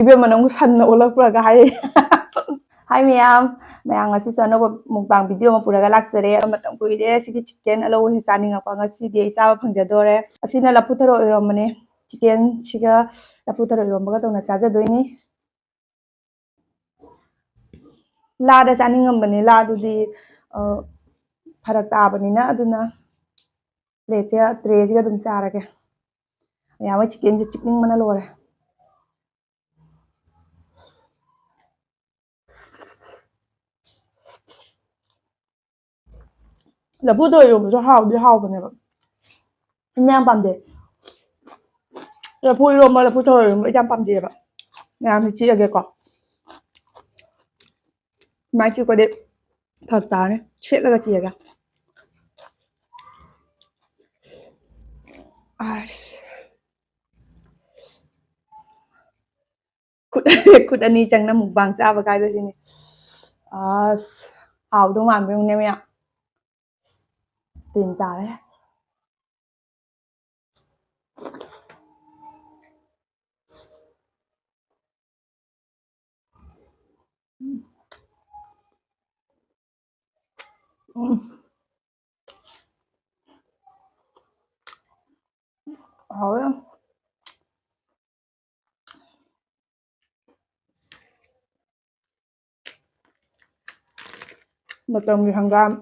이별만 너무 산나 올라프라가 하이 하이 mayam ngasi sono mukbang video ma puraga laksare matam kuire sigi chicken alo he sani nga pa ngasi de Chaba Fangjadore asina laputharo iromane chicken siga laputharo irombaga tona chaja doini la da sani ngambane la du di pharak tabani na aduna plate ya tray siga dum charage mayam chicken je chicken mana lore laputharo irombaso hawbane ba nya pamde lapu iromba laputharo iromba jam pamde ba mayam chi age ko mai chi ko de phak ta ne chet la chi age kut ani chang na mukbang chaba kai do sini hào đúng mà mình nêm ạ tiền tả đấy hào lắm mà tầm thì hàng gram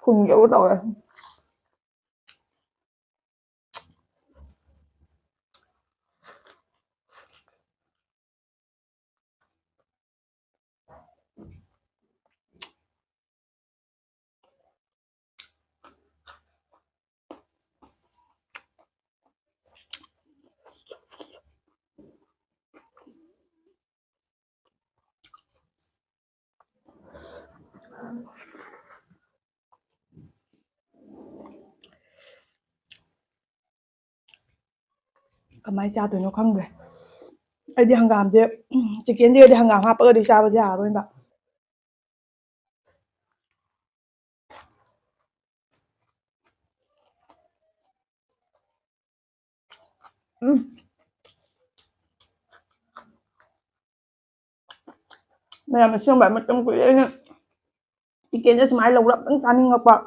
cùng dữ rồi kamai cha tụi nó không về ai đi hàng gàm chứ chỉ kiến đi hàng gàm hấp đi sao bây giờ rồi bạn bây giờ mình xem bạn một trong quỷ đấy nhá chỉ kiến cho máy lồng lộng tăng san ngọc bạn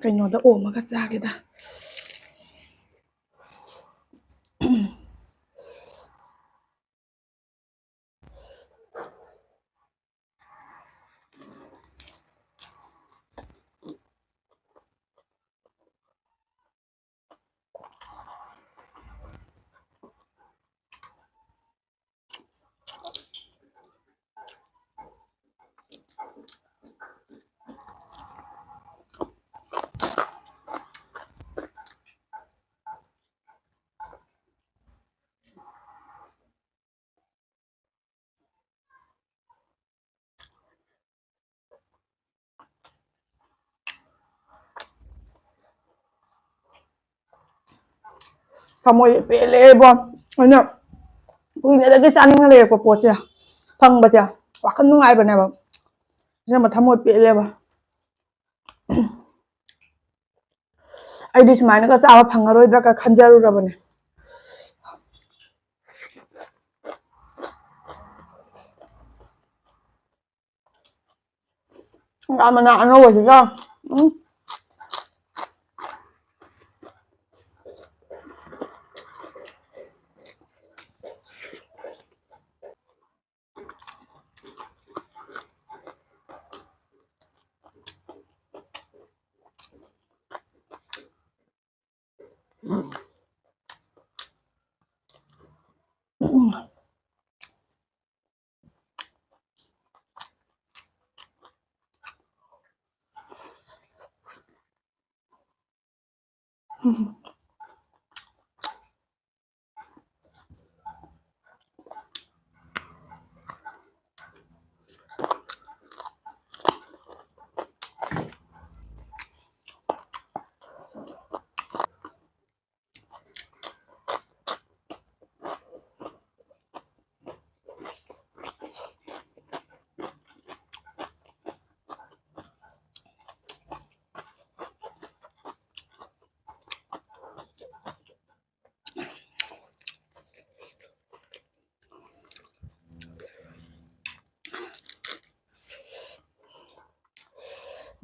cái nhỏ đã ổn mà cắt ra kìa ta Kamu pilih bom, banyak. Ini ada kesan yang leh kok ya, phang baca, wakan nungai bane bom. Ini mah kamu pilih bom. Aidi semai nak Chaba phangaro ida ka khanjaru ra bane. Nggak mana anu wajib lah.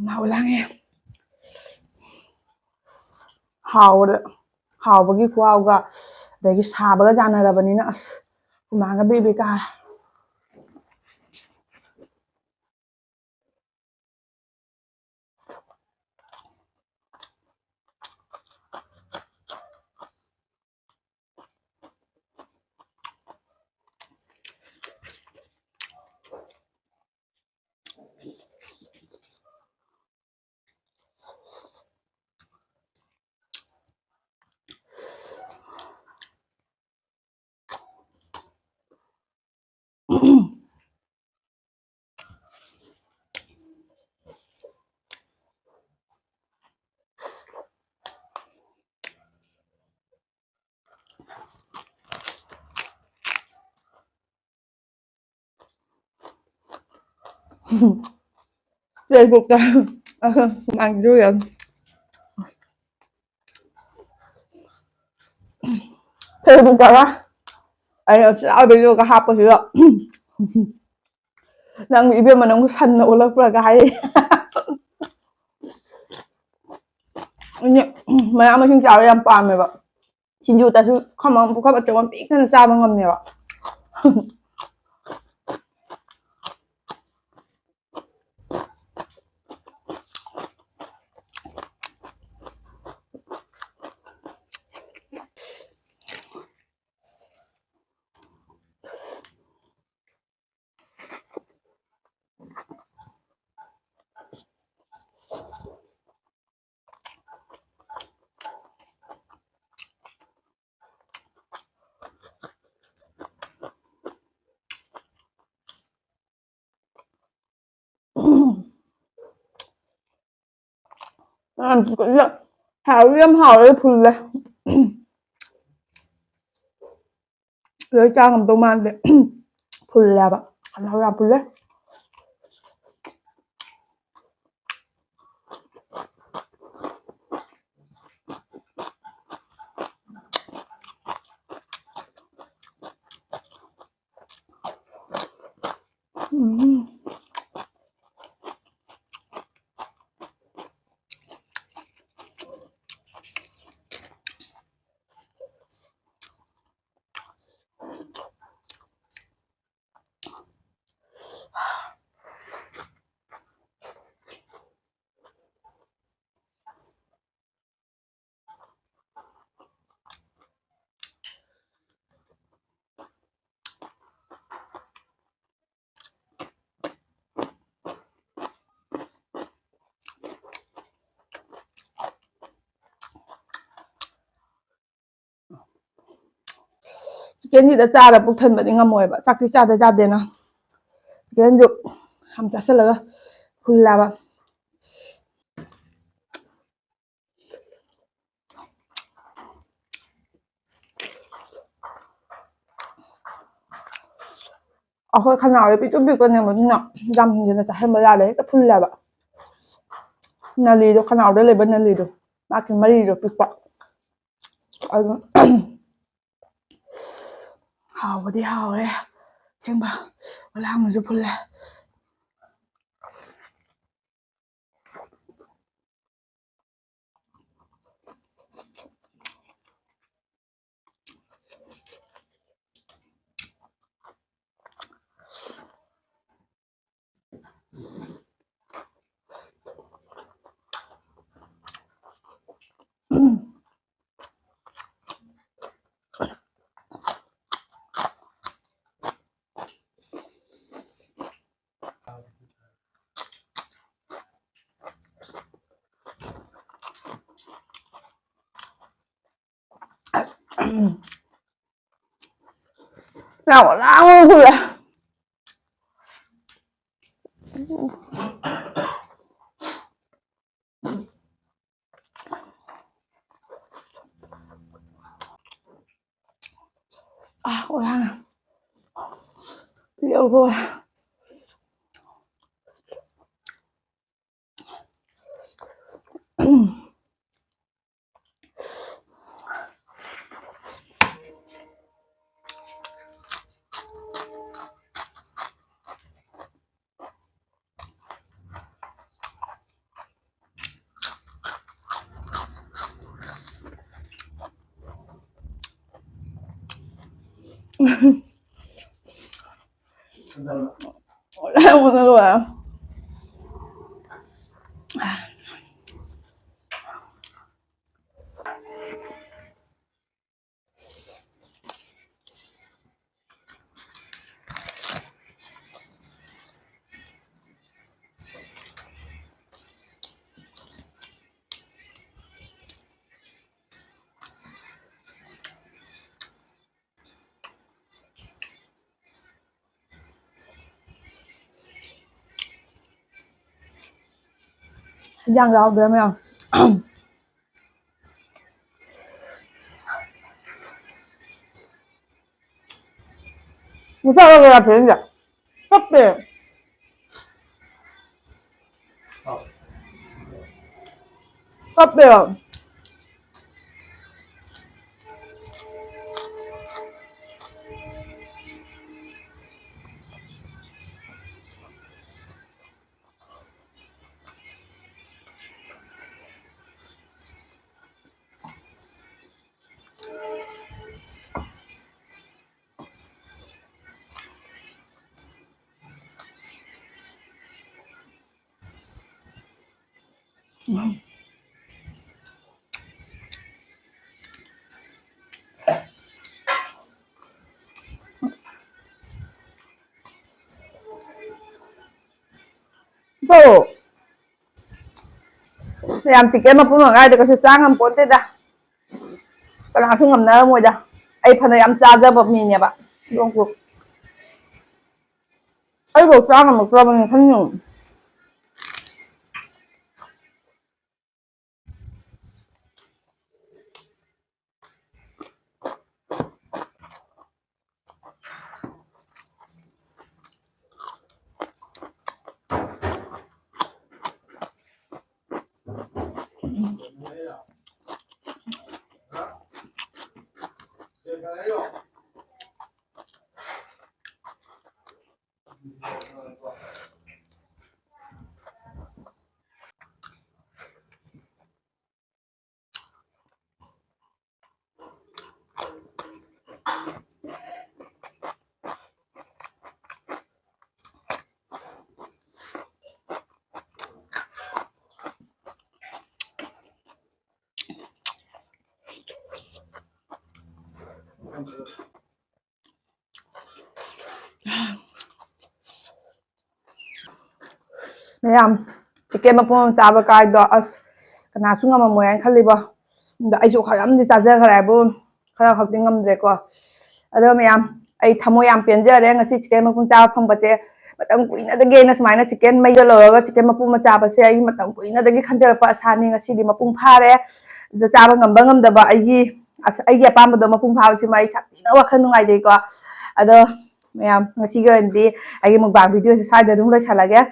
ꯃꯍꯥꯎ ꯂꯥꯡꯉꯦ ꯍꯥꯎꯕꯒꯤ ꯈꯨꯍꯥꯎꯒ ꯑꯗꯒꯤ ꯁꯥꯕꯒ ꯌꯥꯅꯔꯕꯅꯤꯅ ꯑꯁ ꯍꯨꯃꯥꯡꯒ ꯕꯤꯕꯤ ꯀꯥꯔꯦ Facebook'ta Manipuri Facebook'ta가 ꯑꯩꯅ ꯆꯥꯕꯩꯗꯨꯒ ꯍꯥꯞꯄꯁꯤꯗ ꯅꯪ 이별만 너무 산나 올라프라가 하이 ꯃꯌꯥꯝ ꯃꯁꯤꯡ ꯆꯥꯕ ꯌꯥꯝ ꯄꯥꯝꯃꯦꯕ ꯁꯤꯡꯖꯨꯗꯁꯨ ꯈꯃꯝ ꯄꯨꯈꯝ ꯑꯆꯧꯕ ꯄꯤꯛ ꯊꯟꯅ ꯆꯥꯕ ꯉꯝꯃꯦꯕ ꯍꯥꯎꯗꯤ ꯌꯥꯝ ꯍꯥꯎꯔꯦ ꯐꯨꯜꯂꯦ ꯂꯣꯏ ꯆꯥ ꯉꯝꯗꯧ ꯃꯥꯟꯗꯦ ꯐꯨꯜꯂꯦꯕ ꯈꯅꯥꯎ ꯌꯥꯝ ꯐꯨꯜꯂꯦ ꯆꯤꯛꯀꯟꯁꯤꯗ ꯆꯥꯔ ꯄꯨꯛ ꯊꯟꯕꯗꯤ ꯉꯝꯃꯣꯏꯕ ꯆꯥꯛꯇꯤ ꯆꯥꯗ ꯆꯥꯗꯦꯅ ꯆꯤꯛꯀꯟꯁꯨ ꯌꯥꯝ ꯆꯥꯁꯤꯜꯂꯒ ꯐꯨꯜꯂꯦꯕ ꯑꯩꯈꯣꯏ ꯈꯅꯥꯎꯗꯤ ꯄꯤꯛꯇꯨ ꯄꯤꯛꯄꯅꯦꯕ ꯑꯗꯨꯅ ꯌꯥꯝ ꯍꯦꯟꯖꯤꯟꯅ ꯆꯥꯁꯟꯕ ꯌꯥꯗꯦ ꯍꯦꯛꯇ ꯐꯨꯜꯂꯦꯕ ꯅꯂꯤꯗꯣ ꯈꯅꯥꯎꯗ ꯂꯩꯕ ꯅꯂꯤꯗꯣ ꯃꯥꯒꯤ ꯃꯔꯤꯗꯣ ꯄꯤꯛꯄ ꯑꯗꯨ ꯍꯥꯎꯕꯗꯤ ꯍꯥꯎꯔꯦ ꯑꯁꯦꯡꯕ ꯈꯨꯂꯥꯝꯒꯁꯨ ꯐꯨꯜꯂꯦ nào lao luôn rồi ôi ăn liệu thôi một người à giang rau được không sao lại là thế nhỉ cấp về cấp về Bro, làm chỉ cái mà cũng là ngay được cái sáng ngầm bốn tết à, cái nào không ngầm nữa mua ra, ai phần này làm sao ra bột mì nhỉ bạn, đúng không? Ai bột sáng là một mình thân nhung, này làm chỉ cái mà cũng sao vậy cái đó, cái nào xuống ngầm mua anh khăn đi bao, ai chịu khai âm thì sao ra cái bún, cái học tiếng ngầm được qua, ở đây mày ai tham mua làm biến giờ đấy ngay chỉ cái mà cũng sao phong bát mà tao quỷ nó tới cái nó xem nó chicken mấy giờ rồi chicken mà cũng mà chả bát ai mà tao quỷ nó tới cái khăn giờ pas hani ngay chỉ đi mà cũng phá đấy, giờ chả ngầm đó ai apa mà đó mà cũng phá chỉ mà chắc tí nữa khăn ngay đấy qua, ở đây mày ngay chỉ cái gì ai mukbang video sai đó đúng là chả lagi